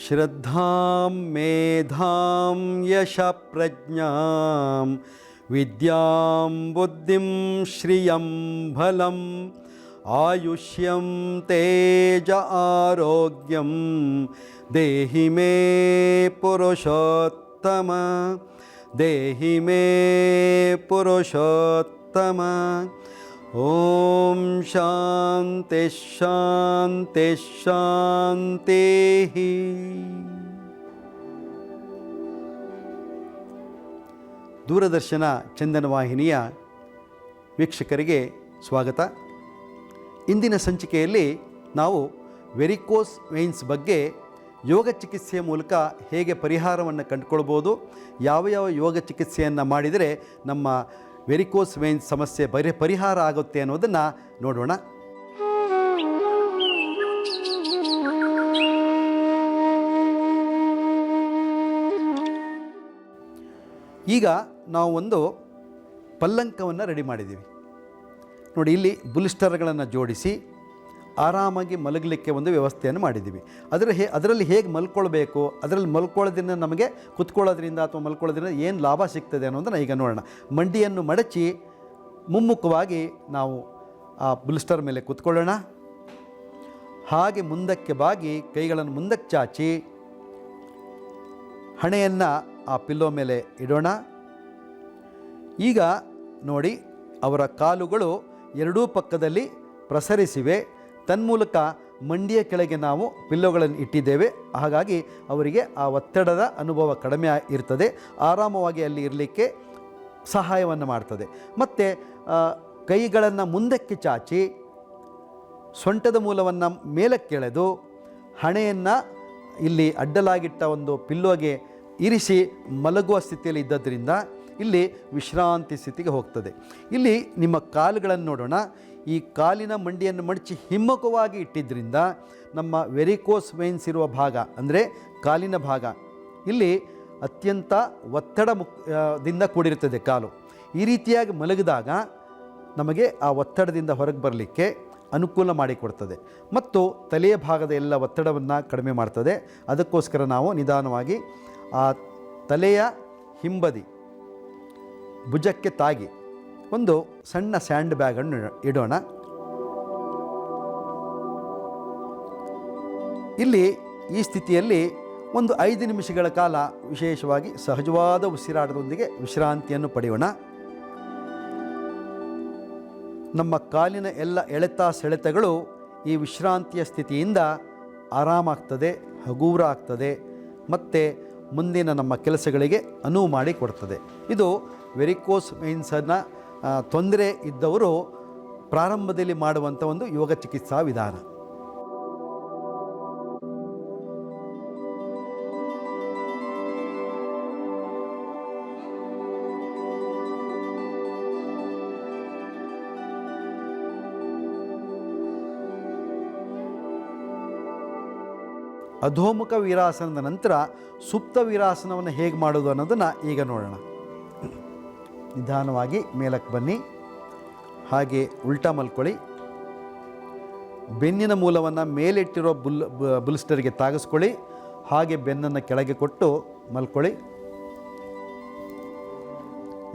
ಶ್ರದ್ಧಾಂ ಮೇಧಾಂ ಯಶಃಪ್ರಜ್ಞಾಂ ವಿದ್ಯಾಂ ಬುದ್ಧಿಂ ಶ್ರಿಯಂ ಬಲಂ ಆಯುಷ್ಯಂ ತೇಜ ಆರೋಗ್ಯಂ ದೇಹಿ ಮೇ ಪುರುಷೋತ್ತಮ ದೇಹಿ ಮೇ ಪುರುಷೋತ್ತಮ. ಓಂ ಶಾಂತಿ ಶಾಂತಿ ಶಾಂತಿ. ದೂರದರ್ಶನ ಚಂದನ ವಾಹಿನಿಯ ವೀಕ್ಷಕರಿಗೆ ಸ್ವಾಗತ. ಇಂದಿನ ಸಂಚಿಕೆಯಲ್ಲಿ ನಾವು ವೆರಿಕೋಸ್ ವೇನ್ಸ್ ಬಗ್ಗೆ ಯೋಗ ಚಿಕಿತ್ಸೆಯ ಮೂಲಕ ಹೇಗೆ ಪರಿಹಾರವನ್ನು ಕಂಡುಕೊಳ್ಬೋದು, ಯಾವ ಯಾವ ಯೋಗ ಚಿಕಿತ್ಸೆಯನ್ನು ಮಾಡಿದರೆ ನಮ್ಮ ವೆರಿಕೋಸ್ ವೇನ್ಸ್ ಸಮಸ್ಯೆ ಪರಿಹಾರ ಆಗುತ್ತೆ ಅನ್ನೋದನ್ನು ನೋಡೋಣ. ಈಗ ನಾವು ಒಂದು ಪಲ್ಲಂಕವನ್ನು ರೆಡಿ ಮಾಡಿದ್ದೀವಿ ನೋಡಿ. ಇಲ್ಲಿ ಬುಲಿಸ್ಟರ್ಗಳನ್ನು ಜೋಡಿಸಿ ಆರಾಮಾಗಿ ಮಲಗಲಿಕ್ಕೆ ಒಂದು ವ್ಯವಸ್ಥೆಯನ್ನು ಮಾಡಿದ್ದೀವಿ. ಅದರಲ್ಲಿ ಹೇಗೆ ಮಲ್ಕೊಳ್ಬೇಕು, ಅದರಲ್ಲಿ ಮಲ್ಕೊಳ್ಳೋದ್ರಿಂದ ನಮಗೆ ಕುತ್ಕೊಳ್ಳೋದ್ರಿಂದ ಅಥವಾ ಮಲ್ಕೊಳ್ಳೋದ್ರಿಂದ ಏನು ಲಾಭ ಸಿಗ್ತದೆ ಅನ್ನೋದನ್ನು ಈಗ ನೋಡೋಣ. ಮಂಡಿಯನ್ನು ಮಡಚಿ ಮುಮ್ಮುಖವಾಗಿ ನಾವು ಆ ಬುಲಿಸ್ಟರ್ ಮೇಲೆ ಕುತ್ಕೊಳ್ಳೋಣ. ಹಾಗೆ ಮುಂದಕ್ಕೆ ಬಾಗಿ ಕೈಗಳನ್ನು ಮುಂದಕ್ಕೆ ಚಾಚಿ ಹಣೆಯನ್ನು ಆ ಪಿಲ್ಲೋ ಮೇಲೆ ಇಡೋಣ. ಈಗ ನೋಡಿ, ಅವರ ಕಾಲುಗಳು ಎರಡೂ ಪಕ್ಕದಲ್ಲಿ ಪ್ರಸರಿಸಿವೆ. ತನ್ಮೂಲಕ ಮಂಡಿಯ ಕೆಳಗೆ ನಾವು ಪಿಲ್ಲೋಗಳನ್ನು ಇಟ್ಟಿದ್ದೇವೆ. ಹಾಗಾಗಿ ಅವರಿಗೆ ಆ ಒತ್ತಡದ ಅನುಭವ ಕಡಿಮೆ ಇರ್ತದೆ, ಆರಾಮವಾಗಿ ಅಲ್ಲಿ ಇರಲಿಕ್ಕೆ ಸಹಾಯವನ್ನು ಮಾಡ್ತದೆ. ಮತ್ತು ಕೈಗಳನ್ನು ಮುಂದಕ್ಕೆ ಚಾಚಿ ಸೊಂಟದ ಮೂಲವನ್ನು ಮೇಲಕ್ಕೆಳೆದು ಹಣೆಯನ್ನು ಇಲ್ಲಿ ಅಡ್ಡಲಾಗಿಟ್ಟ ಒಂದು ಪಿಲ್ಲೋಗೆ ಇರಿಸಿ ಮಲಗುವ ಸ್ಥಿತಿಯಲ್ಲಿ ಇದ್ದದ್ರಿಂದ ಇಲ್ಲಿ ವಿಶ್ರಾಂತಿ ಸ್ಥಿತಿಗೆ ಹೋಗ್ತದೆ. ಇಲ್ಲಿ ನಿಮ್ಮ ಕಾಲುಗಳನ್ನು ನೋಡೋಣ. ಈ ಕಾಲಿನ ಮಂಡಿಯನ್ನು ಮಡಚಿ ಹಿಮ್ಮುಖವಾಗಿ ಇಟ್ಟಿದ್ದರಿಂದ ನಮ್ಮ ವೆರಿಕೋಸ್ ವೇನ್ಸ್ ಇರುವ ಭಾಗ ಅಂದರೆ ಕಾಲಿನ ಭಾಗ ಇಲ್ಲಿ ಅತ್ಯಂತ ಒತ್ತಡದಿಂದ ಕೂಡಿರುತ್ತದೆ ಕಾಲು. ಈ ರೀತಿಯಾಗಿ ಮಲಗಿದಾಗ ನಮಗೆ ಆ ಒತ್ತಡದಿಂದ ಹೊರಗೆ ಬರಲಿಕ್ಕೆ ಅನುಕೂಲ ಮಾಡಿಕೊಡ್ತದೆ ಮತ್ತು ತಲೆಯ ಭಾಗದ ಎಲ್ಲ ಒತ್ತಡವನ್ನು ಕಡಿಮೆ ಮಾಡ್ತದೆ. ಅದಕ್ಕೋಸ್ಕರ ನಾವು ನಿಧಾನವಾಗಿ ಆ ತಲೆಯ ಹಿಂಬದಿ ಭುಜಕ್ಕೆ ತಾಗಿ ಒಂದು ಸಣ್ಣ ಸ್ಯಾಂಡ್ ಬ್ಯಾಗನ್ನು ಇಡೋಣ. ಇಲ್ಲಿ ಈ ಸ್ಥಿತಿಯಲ್ಲಿ ಒಂದು 5 ನಿಮಿಷಗಳ ಕಾಲ ವಿಶೇಷವಾಗಿ ಸಹಜವಾದ ಉಸಿರಾಟದೊಂದಿಗೆ ವಿಶ್ರಾಂತಿಯನ್ನು ಪಡೆಯೋಣ. ನಮ್ಮ ಕಾಲಿನ ಎಲ್ಲ ಎಳೆತ ಸೆಳೆತಗಳು ಈ ವಿಶ್ರಾಂತಿಯ ಸ್ಥಿತಿಯಿಂದ ಆರಾಮಾಗ್ತದೆ, ಹಗೂರ ಆಗ್ತದೆ ಮತ್ತು ಮುಂದಿನ ನಮ್ಮ ಕೆಲಸಗಳಿಗೆ ಅನುವು ಮಾಡಿ ಕೊಡ್ತದೆ. ಇದು ವೆರಿಕೋಸ್ ವೇನ್ಸನ್ನು ತೊಂದರೆ ಇದ್ದವರು ಪ್ರಾರಂಭದಲ್ಲಿ ಮಾಡುವಂಥ ಒಂದು ಯೋಗ ಚಿಕಿತ್ಸಾ ವಿಧಾನ. ಅಧೋಮುಖ ವೀರಾಸನದ ನಂತರ ಸುಪ್ತ ವೀರಾಸನವನ್ನು ಹೇಗೆ ಮಾಡೋದು ಅನ್ನೋದನ್ನು ಈಗ ನೋಡೋಣ. ನಿಧಾನವಾಗಿ ಮೇಲಕ್ಕೆ ಬನ್ನಿ, ಹಾಗೆ ಉಲ್ಟಾ ಮಲ್ಕೊಳ್ಳಿ. ಬೆನ್ನಿನ ಮೂಲವನ್ನು ಮೇಲಿಟ್ಟಿರೋ ಬುಲಿಸ್ಟರ್ಗೆ ತಾಗಿಸ್ಕೊಳ್ಳಿ. ಹಾಗೆ ಬೆನ್ನನ್ನು ಕೆಳಗೆ ಕೊಟ್ಟು ಮಲ್ಕೊಳ್ಳಿ.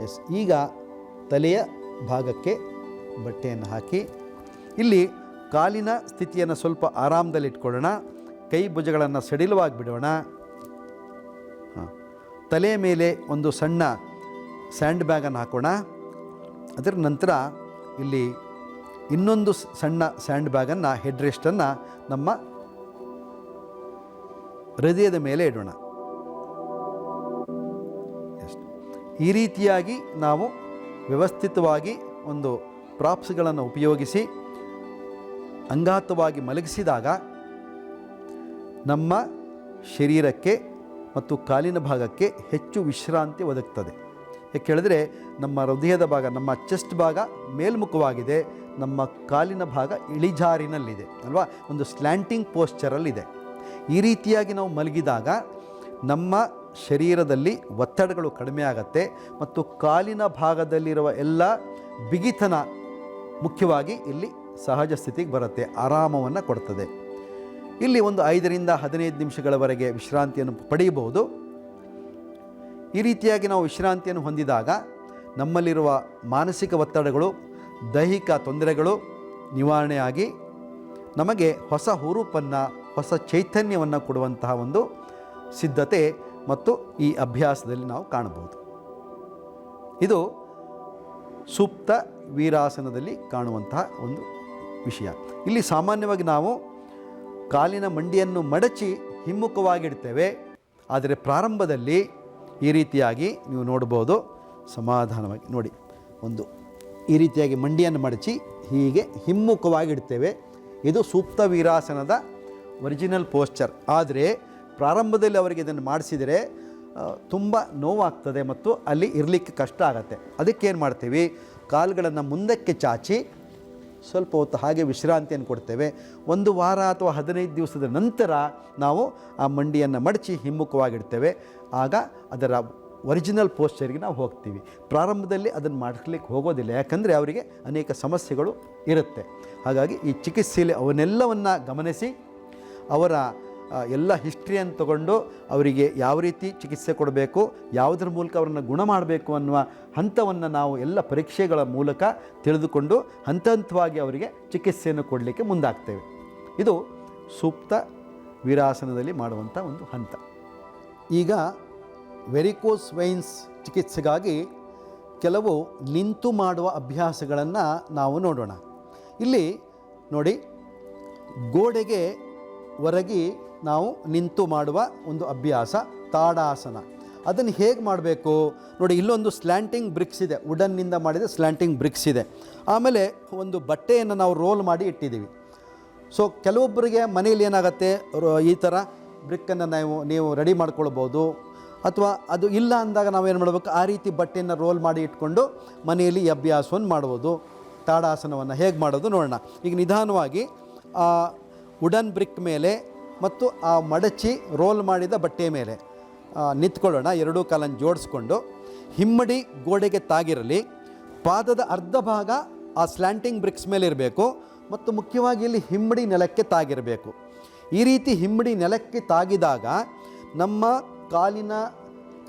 ಎಸ್. ಈಗ ತಲೆಯ ಭಾಗಕ್ಕೆ ಬಟ್ಟೆಯನ್ನು ಹಾಕಿ ಇಲ್ಲಿ ಕಾಲಿನ ಸ್ಥಿತಿಯನ್ನು ಸ್ವಲ್ಪ ಆರಾಮದಲ್ಲಿಟ್ಕೊಳ್ಳೋಣ. ಕೈ ಭುಜಗಳನ್ನು ಸಡಿಲವಾಗಿ ಬಿಡೋಣ. ತಲೆಯ ಮೇಲೆ ಒಂದು ಸಣ್ಣ ಸ್ಯಾಂಡ್ ಬ್ಯಾಗನ್ನು ಹಾಕೋಣ. ಅದರ ನಂತರ ಇಲ್ಲಿ ಇನ್ನೊಂದು ಸಣ್ಣ ಸ್ಯಾಂಡ್ ಬ್ಯಾಗನ್ನು ಹೆಡ್ ರೆಸ್ಟನ್ನು ನಮ್ಮ ಹೃದಯದ ಮೇಲೆ ಇಡೋಣ. ಈ ರೀತಿಯಾಗಿ ನಾವು ವ್ಯವಸ್ಥಿತವಾಗಿ ಒಂದು ಪ್ರಾಪ್ಸ್ಗಳನ್ನು ಉಪಯೋಗಿಸಿ ಅಂಗಾತವಾಗಿ ಮಲಗಿಸಿದಾಗ ನಮ್ಮ ಶರೀರಕ್ಕೆ ಮತ್ತು ಕಾಲಿನ ಭಾಗಕ್ಕೆ ಹೆಚ್ಚು ವಿಶ್ರಾಂತಿ ಒದಗ್ತದೆ. ಯಾಕೆ ಹೇಳಿದ್ರೆ ನಮ್ಮ ಹೃದಯದ ಭಾಗ, ನಮ್ಮ ಚೆಸ್ಟ್ ಭಾಗ ಮೇಲ್ಮುಖವಾಗಿದೆ, ನಮ್ಮ ಕಾಲಿನ ಭಾಗ ಇಳಿಜಾರಿನಲ್ಲಿದೆ ಅಲ್ವಾ, ಒಂದು ಸ್ಲ್ಯಾಂಟಿಂಗ್ ಪೋಸ್ಚರಲ್ಲಿದೆ. ಈ ರೀತಿಯಾಗಿ ನಾವು ಮಲಗಿದಾಗ ನಮ್ಮ ಶರೀರದಲ್ಲಿ ಒತ್ತಡಗಳು ಕಡಿಮೆ ಆಗುತ್ತೆ ಮತ್ತು ಕಾಲಿನ ಭಾಗದಲ್ಲಿರುವ ಎಲ್ಲ ಬಿಗಿತನ ಮುಖ್ಯವಾಗಿ ಇಲ್ಲಿ ಸಹಜ ಸ್ಥಿತಿಗೆ ಬರುತ್ತೆ, ಆರಾಮವನ್ನು ಕೊಡ್ತದೆ. ಇಲ್ಲಿ ಒಂದು 5ರಿಂದ 15 ನಿಮಿಷಗಳವರೆಗೆ ವಿಶ್ರಾಂತಿಯನ್ನು ಪಡೆಯಬಹುದು. ಈ ರೀತಿಯಾಗಿ ನಾವು ವಿಶ್ರಾಂತಿಯನ್ನು ಹೊಂದಿದಾಗ ನಮ್ಮಲ್ಲಿರುವ ಮಾನಸಿಕ ಒತ್ತಡಗಳು, ದೈಹಿಕ ತೊಂದರೆಗಳು ನಿವಾರಣೆಯಾಗಿ ನಮಗೆ ಹೊಸ ಹುರುಪನ್ನು, ಹೊಸ ಚೈತನ್ಯವನ್ನು ಕೊಡುವಂತಹ ಒಂದು ಸಿದ್ಧತೆ ಮತ್ತು ಈ ಅಭ್ಯಾಸದಲ್ಲಿ ನಾವು ಕಾಣಬಹುದು. ಇದು ಸುಪ್ತ ವೀರಾಸನದಲ್ಲಿ ಕಾಣುವಂತಹ ಒಂದು ವಿಷಯ. ಇಲ್ಲಿ ಸಾಮಾನ್ಯವಾಗಿ ನಾವು ಕಾಲಿನ ಮಂಡಿಯನ್ನು ಮಡಚಿ ಹಿಮ್ಮುಖವಾಗಿಡ್ತೇವೆ. ಆದರೆ ಪ್ರಾರಂಭದಲ್ಲಿ ಈ ರೀತಿಯಾಗಿ ನೀವು ನೋಡ್ಬೋದು, ಸಮಾಧಾನವಾಗಿ ನೋಡಿ, ಒಂದು ಈ ರೀತಿಯಾಗಿ ಮಂಡಿಯನ್ನು ಮಡಚಿ ಹೀಗೆ ಹಿಮ್ಮುಖವಾಗಿಡ್ತೇವೆ. ಇದು ಸುಪ್ತ ವೀರಾಸನದ ಒರಿಜಿನಲ್ ಪೋಸ್ಚರ್. ಆದರೆ ಪ್ರಾರಂಭದಲ್ಲಿ ಅವರಿಗೆ ಇದನ್ನು ಮಾಡಿಸಿದರೆ ತುಂಬ ನೋವಾಗ್ತದೆ ಮತ್ತು ಅಲ್ಲಿ ಇರಲಿಕ್ಕೆ ಕಷ್ಟ ಆಗುತ್ತೆ. ಅದಕ್ಕೇನು ಮಾಡ್ತೀವಿ, ಕಾಲುಗಳನ್ನು ಮುಂದಕ್ಕೆ ಚಾಚಿ ಸ್ವಲ್ಪ ಹೊತ್ತು ಹಾಗೆ ವಿಶ್ರಾಂತಿಯನ್ನು ಕೊಡ್ತೇವೆ. 1 ವಾರ ಅಥವಾ 15 ದಿವಸದ ನಂತರ ನಾವು ಆ ಮಂಡಿಯನ್ನು ಮಡಚಿ ಹಿಮ್ಮುಖವಾಗಿಡ್ತೇವೆ. ಆಗ ಅದರ ಒರಿಜಿನಲ್ ಪೋಸ್ಚರ್ಗೆ ನಾವು ಹೋಗ್ತೀವಿ. ಪ್ರಾರಂಭದಲ್ಲಿ ಅದನ್ನು ಮಾಡಲಿಕ್ಕೆ ಹೋಗೋದಿಲ್ಲ, ಯಾಕಂದರೆ ಅವರಿಗೆ ಅನೇಕ ಸಮಸ್ಯೆಗಳು ಇರುತ್ತೆ. ಹಾಗಾಗಿ ಈ ಚಿಕಿತ್ಸೆಯಲ್ಲಿ ಅವನ್ನೆಲ್ಲವನ್ನು ಗಮನಿಸಿ ಅವರ ಎಲ್ಲ ಹಿಸ್ಟ್ರಿಯನ್ನು ತಗೊಂಡು ಅವರಿಗೆ ಯಾವ ರೀತಿ ಚಿಕಿತ್ಸೆ ಕೊಡಬೇಕು, ಯಾವುದರ ಮೂಲಕ ಅವರನ್ನು ಗುಣ ಮಾಡಬೇಕು ಅನ್ನುವ ಹಂತವನ್ನು ನಾವು ಎಲ್ಲ ಪರೀಕ್ಷೆಗಳ ಮೂಲಕ ತಿಳಿದುಕೊಂಡು ಹಂತ ಹಂತವಾಗಿ ಅವರಿಗೆ ಚಿಕಿತ್ಸೆಯನ್ನು ಕೊಡಲಿಕ್ಕೆ ಮುಂದಾಗ್ತೇವೆ. ಇದು ಸುಪ್ತ ವೀರಾಸನದಲ್ಲಿ ಮಾಡುವಂಥ ಒಂದು ಹಂತ. ಈಗ ವೆರಿಕೋಸ್ ವೈನ್ಸ್ ಚಿಕಿತ್ಸೆಗಾಗಿ ಕೆಲವು ನಿಂತು ಮಾಡುವ ಅಭ್ಯಾಸಗಳನ್ನು ನಾವು ನೋಡೋಣ. ಇಲ್ಲಿ ನೋಡಿ, ಗೋಡೆಗೆ ಒರಗಿ ನಾವು ನಿಂತು ಮಾಡುವ ಒಂದು ಅಭ್ಯಾಸ ತಾಡಾಸನ. ಅದನ್ನು ಹೇಗೆ ಮಾಡಬೇಕು ನೋಡಿ, ಇಲ್ಲೊಂದು ಸ್ಲ್ಯಾಂಟಿಂಗ್ ಬ್ರಿಕ್ಸ್ ಇದೆ, ವುಡನ್ನಿಂದ ಮಾಡಿದ ಸ್ಲ್ಯಾಂಟಿಂಗ್ ಬ್ರಿಕ್ಸ್ ಇದೆ. ಆಮೇಲೆ ಒಂದು ಬಟ್ಟೆಯನ್ನು ನಾವು ರೋಲ್ ಮಾಡಿ ಇಟ್ಟಿದ್ದೀವಿ. ಸೊ ಕೆಲವೊಬ್ಬರಿಗೆ ಮನೇಲಿ ಏನಾಗುತ್ತೆ, ಈ ಥರ ಬ್ರಿಕ್ಕನ್ನು ನೀವು ರೆಡಿ ಮಾಡ್ಕೊಳ್ಬೋದು. ಅಥವಾ ಅದು ಇಲ್ಲ ಅಂದಾಗ ನಾವೇನು ಮಾಡಬೇಕು, ಆ ರೀತಿ ಬಟ್ಟೆಯನ್ನು ರೋಲ್ ಮಾಡಿ ಇಟ್ಕೊಂಡು ಮನೆಯಲ್ಲಿ ಈ ಅಭ್ಯಾಸವನ್ನು ಮಾಡ್ಬೋದು. ತಾಡಾಸನವನ್ನು ಹೇಗೆ ಮಾಡೋದು ನೋಡೋಣ. ಈಗ ನಿಧಾನವಾಗಿ ಆ ವುಡನ್ ಬ್ರಿಕ್ ಮೇಲೆ ಮತ್ತು ಆ ಮಡಚಿ ರೋಲ್ ಮಾಡಿದ ಬಟ್ಟೆಯ ಮೇಲೆ ನಿಂತ್ಕೊಳ್ಳೋಣ. ಎರಡೂ ಕಾಲನ್ನು ಜೋಡಿಸ್ಕೊಂಡು ಹಿಮ್ಮಡಿ ಗೋಡೆಗೆ ತಾಗಿರಲಿ. ಪಾದದ ಅರ್ಧ ಭಾಗ ಆ ಸ್ಲ್ಯಾಂಟಿಂಗ್ ಬ್ರಿಕ್ಸ್ ಮೇಲೆ ಇರಬೇಕು ಮತ್ತು ಮುಖ್ಯವಾಗಿ ಇಲ್ಲಿ ಹಿಮ್ಮಡಿ ನೆಲಕ್ಕೆ ತಾಗಿರಬೇಕು. ಈ ರೀತಿ ಹಿಮ್ಮಡಿ ನೆಲಕ್ಕೆ ತಾಗಿದಾಗ ನಮ್ಮ ಕಾಲಿನ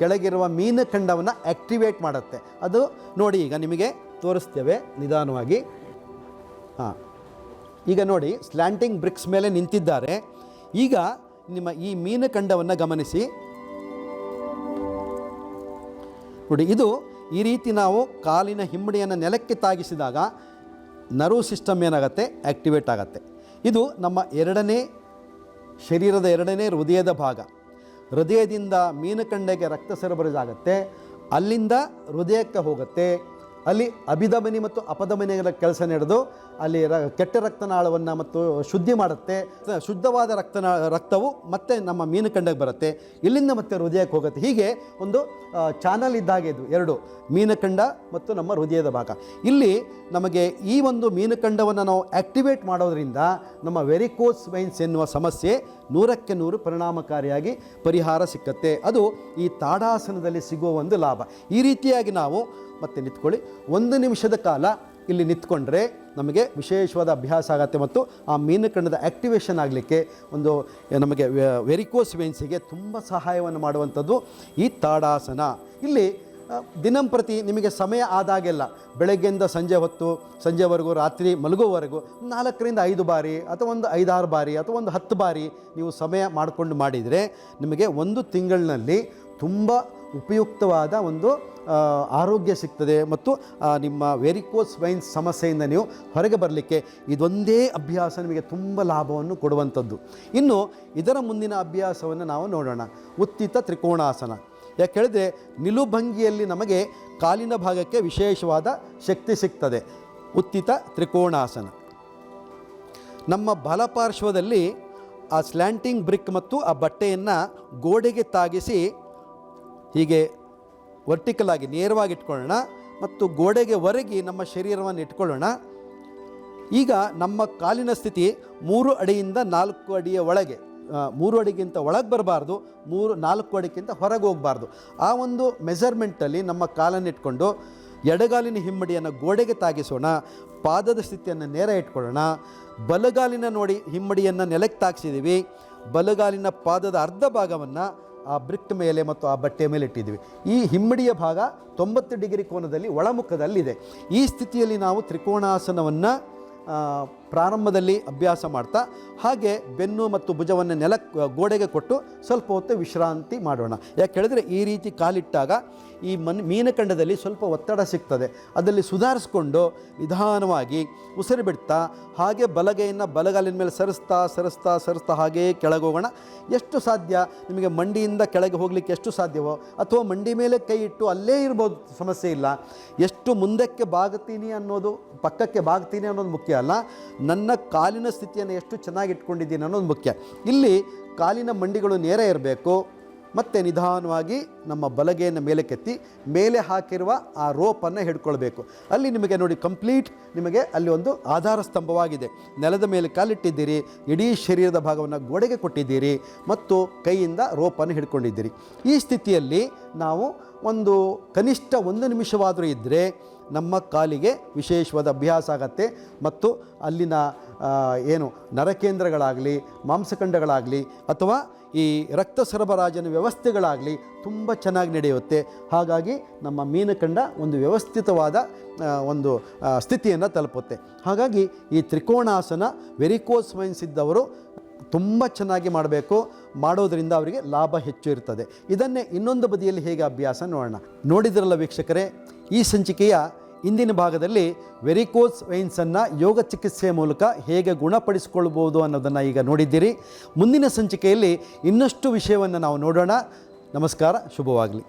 ಕೆಳಗಿರುವ ಮೀನಖಂಡವನ್ನು ಆ್ಯಕ್ಟಿವೇಟ್ ಮಾಡುತ್ತೆ. ಅದು ನೋಡಿ, ಈಗ ನಿಮಗೆ ತೋರಿಸ್ತೇವೆ ನಿಧಾನವಾಗಿ. ಈಗ ನೋಡಿ, ಸ್ಲ್ಯಾಂಟಿಂಗ್ ಬ್ರಿಕ್ಸ್ ಮೇಲೆ ನಿಂತಿದ್ದಾರೆ. ಈಗ ನಿಮ್ಮ ಈ ಮೀನಖಂಡವನ್ನು ಗಮನಿಸಿ ನೋಡಿ. ಇದು ಈ ರೀತಿ ನಾವು ಕಾಲಿನ ಹಿಮ್ಮಡಿಯನ್ನು ನೆಲಕ್ಕೆ ತಾಗಿಸಿದಾಗ ನರ್ವ್ ಸಿಸ್ಟಮ್ ಏನಾಗುತ್ತೆ, ಆ್ಯಕ್ಟಿವೇಟ್ ಆಗುತ್ತೆ. ಇದು ನಮ್ಮ ಶರೀರದ ಎರಡನೇ ಹೃದಯದ ಭಾಗ. ಹೃದಯದಿಂದ ಮೀನಖಂಡಕ್ಕೆ ರಕ್ತ ಸರಬರಾಜಾಗುತ್ತೆ, ಅಲ್ಲಿಂದ ಹೃದಯಕ್ಕೆ ಹೋಗುತ್ತೆ. ಅಲ್ಲಿ ಅಭಿಧಮನಿ ಮತ್ತು ಅಪಧಮನಿಗಳ ಕೆಲಸ ನಡೆದು ಅಲ್ಲಿ ಕೆಟ್ಟ ರಕ್ತನಾಳವನ್ನು ಮತ್ತು ಶುದ್ಧಿ ಮಾಡುತ್ತೆ. ಶುದ್ಧವಾದ ರಕ್ತವು ಮತ್ತೆ ನಮ್ಮ ಮೀನಖಂಡಕ್ಕೆ ಬರುತ್ತೆ, ಇಲ್ಲಿಂದ ಮತ್ತೆ ಹೃದಯಕ್ಕೆ ಹೋಗುತ್ತೆ. ಹೀಗೆ ಒಂದು ಚಾನಲ್ ಇದ್ದಾಗೆ ಇದು ಎರಡು, ಮೀನಖಂಡ ಮತ್ತು ನಮ್ಮ ಹೃದಯದ ಭಾಗ. ಇಲ್ಲಿ ನಮಗೆ ಈ ಒಂದು ಮೀನಖಂಡವನ್ನು ನಾವು ಆ್ಯಕ್ಟಿವೇಟ್ ಮಾಡೋದರಿಂದ ನಮ್ಮ ವೆರಿಕೋಸ್ ವೈನ್ಸ್ ಎನ್ನುವ ಸಮಸ್ಯೆ 100ಕ್ಕೆ 100 ಪರಿಣಾಮಕಾರಿಯಾಗಿ ಪರಿಹಾರ ಸಿಕ್ಕತ್ತೆ. ಅದು ಈ ತಾಡಾಸನದಲ್ಲಿ ಸಿಗುವ ಒಂದು ಲಾಭ. ಈ ರೀತಿಯಾಗಿ ನಾವು ಮತ್ತೆ ನಿಂತ್ಕೊಳ್ಳಿ, 1 ನಿಮಿಷದ ಕಾಲ ಇಲ್ಲಿ ನಿಂತ್ಕೊಂಡ್ರೆ ನಮಗೆ ವಿಶೇಷವಾದ ಅಭ್ಯಾಸ ಆಗುತ್ತೆ ಮತ್ತು ಆ ಮೀನಖಂಡದ ಆ್ಯಕ್ಟಿವೇಷನ್ ಆಗಲಿಕ್ಕೆ ಒಂದು ನಮಗೆ ವೆರಿಕೋಸ್ ವೆನ್ಸಿಗೆ ತುಂಬ ಸಹಾಯವನ್ನು ಮಾಡುವಂಥದ್ದು ಈ ತಾಡಾಸನ. ಇಲ್ಲಿ ದಿನಂಪ್ರತಿ ನಿಮಗೆ ಸಮಯ ಆದಾಗೆಲ್ಲ ಬೆಳಗ್ಗೆಯಿಂದ ಸಂಜೆವರೆಗೂ ರಾತ್ರಿ ಮಲಗುವವರೆಗೂ 4ರಿಂದ 5 ಬಾರಿ ಅಥವಾ ಒಂದು 5-6 ಬಾರಿ ಅಥವಾ ಒಂದು 10 ಬಾರಿ ನೀವು ಸಮಯ ಮಾಡಿಕೊಂಡು ಮಾಡಿದರೆ ನಿಮಗೆ 1 ತಿಂಗಳಿನಲ್ಲಿ ತುಂಬ ಉಪಯುಕ್ತವಾದ ಒಂದು ಆರೋಗ್ಯ ಸಿಗ್ತದೆ ಮತ್ತು ನಿಮ್ಮ ವೆರಿಕೋಸ್ ವೈನ್ಸ್ ಸಮಸ್ಯೆಯಿಂದ ನೀವು ಹೊರಗೆ ಬರಲಿಕ್ಕೆ ಇದೊಂದೇ ಅಭ್ಯಾಸ ನಿಮಗೆ ತುಂಬ ಲಾಭವನ್ನು ಕೊಡುವಂಥದ್ದು. ಇನ್ನು ಇದರ ಮುಂದಿನ ಅಭ್ಯಾಸವನ್ನು ನಾವು ನೋಡೋಣ, ಉತ್ತಿತ ತ್ರಿಕೋಣಾಸನ. ಯಾಕೆ ಹೇಳಿದ್ರೆ ನಿಲುಭಂಗಿಯಲ್ಲಿ ನಮಗೆ ಕಾಲಿನ ಭಾಗಕ್ಕೆ ವಿಶೇಷವಾದ ಶಕ್ತಿ ಸಿಗ್ತದೆ. ಉತ್ತಿತ ತ್ರಿಕೋಣಾಸನ ನಮ್ಮ ಬಲಪಾರ್ಶ್ವದಲ್ಲಿ ಆ ಸ್ಲ್ಯಾಂಟಿಂಗ್ ಬ್ರಿಕ್ ಮತ್ತು ಆ ಬಟ್ಟೆಯನ್ನು ಗೋಡೆಗೆ ತಾಗಿಸಿ ಹೀಗೆ ವರ್ಟಿಕಲ್ ಆಗಿ ನೇರವಾಗಿ ಇಟ್ಕೊಳ್ಳೋಣ ಮತ್ತು ಗೋಡೆಗೆ ಒರಗಿ ನಮ್ಮ ಶರೀರವನ್ನು ಇಟ್ಕೊಳ್ಳೋಣ. ಈಗ ನಮ್ಮ ಕಾಲಿನ ಸ್ಥಿತಿ 3 ಅಡಿಯಿಂದ 4 ಅಡಿಯ ಒಳಗೆ, 3 ಅಡಿಗಿಂತ ಒಳಗೆ ಬರಬಾರ್ದು, 4 ಅಡಿಗಿಂತ ಹೊರಗೆ ಹೋಗಬಾರ್ದು. ಆ ಒಂದು ಮೆಜರ್ಮೆಂಟಲ್ಲಿ ನಮ್ಮ ಕಾಲನ್ನು ಇಟ್ಕೊಂಡು ಎಡಗಾಲಿನ ಹಿಮ್ಮಡಿಯನ್ನು ಗೋಡೆಗೆ ತಾಗಿಸೋಣ. ಪಾದದ ಸ್ಥಿತಿಯನ್ನು ನೇರ ಇಟ್ಕೊಳ್ಳೋಣ. ಬಲಗಾಲಿನ ನೋಡಿ ಹಿಮ್ಮಡಿಯನ್ನು ನೆಲಕ್ಕೆ ತಾಗಿಸಿದ್ದೀವಿ. ಬಲಗಾಲಿನ ಪಾದದ ಅರ್ಧ ಭಾಗವನ್ನು ಆ ಬ್ರಿಕ್ ಮೇಲೆ ಮತ್ತು ಆ ಬಟ್ಟೆಯ ಮೇಲೆ ಇಟ್ಟಿದ್ದೀವಿ. ಈ ಹಿಮ್ಮಡಿಯ ಭಾಗ 90 ಡಿಗ್ರಿ ಕೋನದಲ್ಲಿ ಒಳಮುಖದಲ್ಲಿದೆ. ಈ ಸ್ಥಿತಿಯಲ್ಲಿ ನಾವು ತ್ರಿಕೋಣಾಸನವನ್ನು ಪ್ರಾರಂಭದಲ್ಲಿ ಅಭ್ಯಾಸ ಮಾಡ್ತಾ ಹಾಗೆ ಬೆನ್ನು ಮತ್ತು ಭುಜವನ್ನು ಗೋಡೆಗೆ ಕೊಟ್ಟು ಸ್ವಲ್ಪ ಹೊತ್ತು ವಿಶ್ರಾಂತಿ ಮಾಡೋಣ. ಯಾಕೆ ಹೇಳಿದ್ರೆ ಈ ರೀತಿ ಕಾಲಿಟ್ಟಾಗ ಈ ಮೀನಖಂಡದಲ್ಲಿ ಸ್ವಲ್ಪ ಒತ್ತಡ ಸಿಗ್ತದೆ. ಅದರಲ್ಲಿ ಸುಧಾರಿಸ್ಕೊಂಡು ನಿಧಾನವಾಗಿ ಉಸಿರು ಬಿಡ್ತಾ ಹಾಗೆ ಬಲಗೈಯನ್ನು ಬಲಗಾಲಿನ ಮೇಲೆ ಸರಿಸ್ತಾ ಸರಿಸ್ತಾ ಸರಿಸ್ತಾ ಹಾಗೇ ಕೆಳಗೆ ಹೋಗೋಣ. ಎಷ್ಟು ಸಾಧ್ಯ ನಿಮಗೆ ಮಂಡಿಯಿಂದ ಕೆಳಗೆ ಹೋಗಲಿಕ್ಕೆ ಎಷ್ಟು ಸಾಧ್ಯವೋ ಅಥವಾ ಮಂಡಿ ಮೇಲೆ ಕೈ ಇಟ್ಟು ಅಲ್ಲೇ ಇರ್ಬೋದು, ಸಮಸ್ಯೆ ಇಲ್ಲ. ಎಷ್ಟು ಮುಂದಕ್ಕೆ ಬಾಗ್ತೀನಿ ಅನ್ನೋದು, ಪಕ್ಕಕ್ಕೆ ಬಾಗ್ತೀನಿ ಅನ್ನೋದು ಮುಖ್ಯ ಅಲ್ಲ, ನನ್ನ ಕಾಲಿನ ಸ್ಥಿತಿಯನ್ನು ಎಷ್ಟು ಚೆನ್ನಾಗಿ ಇಟ್ಕೊಂಡಿದ್ದೀನಿ ಅನ್ನೋದು ಮುಖ್ಯ. ಇಲ್ಲಿ ಕಾಲಿನ ಮಂಡಿಗಳು ನೇರ ಇರಬೇಕು. ಮತ್ತು ನಿಧಾನವಾಗಿ ನಮ್ಮ ಬಲಗೈಯನ್ನು ಮೇಲೆ ಕೆತ್ತಿ ಮೇಲೆ ಹಾಕಿರುವ ಆ ರೋಪನ್ನು ಹಿಡ್ಕೊಳ್ಬೇಕು. ಅಲ್ಲಿ ನಿಮಗೆ ನೋಡಿ ಕಂಪ್ಲೀಟ್ ನಿಮಗೆ ಅಲ್ಲಿ ಒಂದು ಆಧಾರ ಸ್ತಂಭವಾಗಿದೆ. ನೆಲದ ಮೇಲೆ ಕಾಲಿಟ್ಟಿದ್ದೀರಿ, ಇಡೀ ಶರೀರದ ಭಾಗವನ್ನು ಗೋಡೆಗೆ ಕೊಟ್ಟಿದ್ದೀರಿ ಮತ್ತು ಕೈಯಿಂದ ರೋಪನ್ನು ಹಿಡ್ಕೊಂಡಿದ್ದೀರಿ. ಈ ಸ್ಥಿತಿಯಲ್ಲಿ ನಾವು ಒಂದು ಕನಿಷ್ಠ 1 ನಿಮಿಷವಾದರೂ ಇದ್ದರೆ ನಮ್ಮ ಕಾಲಿಗೆ ವಿಶೇಷವಾದ ಅಭ್ಯಾಸ ಆಗತ್ತೆ ಮತ್ತು ಅಲ್ಲಿನ ಏನು ನರಕೇಂದ್ರಗಳಾಗಲಿ, ಮಾಂಸಖಂಡಗಳಾಗಲಿ ಅಥವಾ ಈ ರಕ್ತ ಸರಬರಾಜಿನ ವ್ಯವಸ್ಥೆಗಳಾಗಲಿ ತುಂಬ ಚೆನ್ನಾಗಿ ನಡೆಯುತ್ತೆ. ಹಾಗಾಗಿ ನಮ್ಮ ಮೀನಖಂಡ ಒಂದು ವ್ಯವಸ್ಥಿತವಾದ ಒಂದು ಸ್ಥಿತಿಯನ್ನು ತಲುಪುತ್ತೆ. ಹಾಗಾಗಿ ಈ ತ್ರಿಕೋಣಾಸನ ವೆರಿಕೋಸ್ ವೈನ್ಸ್ ಇದ್ದವರು ತುಂಬ ಚೆನ್ನಾಗಿ ಮಾಡಬೇಕು. ಮಾಡೋದರಿಂದ ಅವರಿಗೆ ಲಾಭ ಹೆಚ್ಚು ಇರ್ತದೆ. ಇದನ್ನೇ ಇನ್ನೊಂದು ಬದಿಯಲ್ಲಿ ಹೇಗೆ ಅಭ್ಯಾಸ ನೋಡೋಣ. ನೋಡಿದ್ರಲ್ಲ ವೀಕ್ಷಕರೇ, ಈ ಸಂಚಿಕೆಯ ಇಂದಿನ ಭಾಗದಲ್ಲಿ ವೆರಿಕೋಸ್ ವೈನ್ಸನ್ನು ಯೋಗ ಚಿಕಿತ್ಸೆಯ ಮೂಲಕ ಹೇಗೆ ಗುಣಪಡಿಸಿಕೊಳ್ಬೋದು ಅನ್ನೋದನ್ನು ಈಗ ನೋಡಿದ್ದೀರಿ. ಮುಂದಿನ ಸಂಚಿಕೆಯಲ್ಲಿ ಇನ್ನಷ್ಟು ವಿಷಯವನ್ನು ನಾವು ನೋಡೋಣ. ನಮಸ್ಕಾರ, ಶುಭವಾಗಲಿ.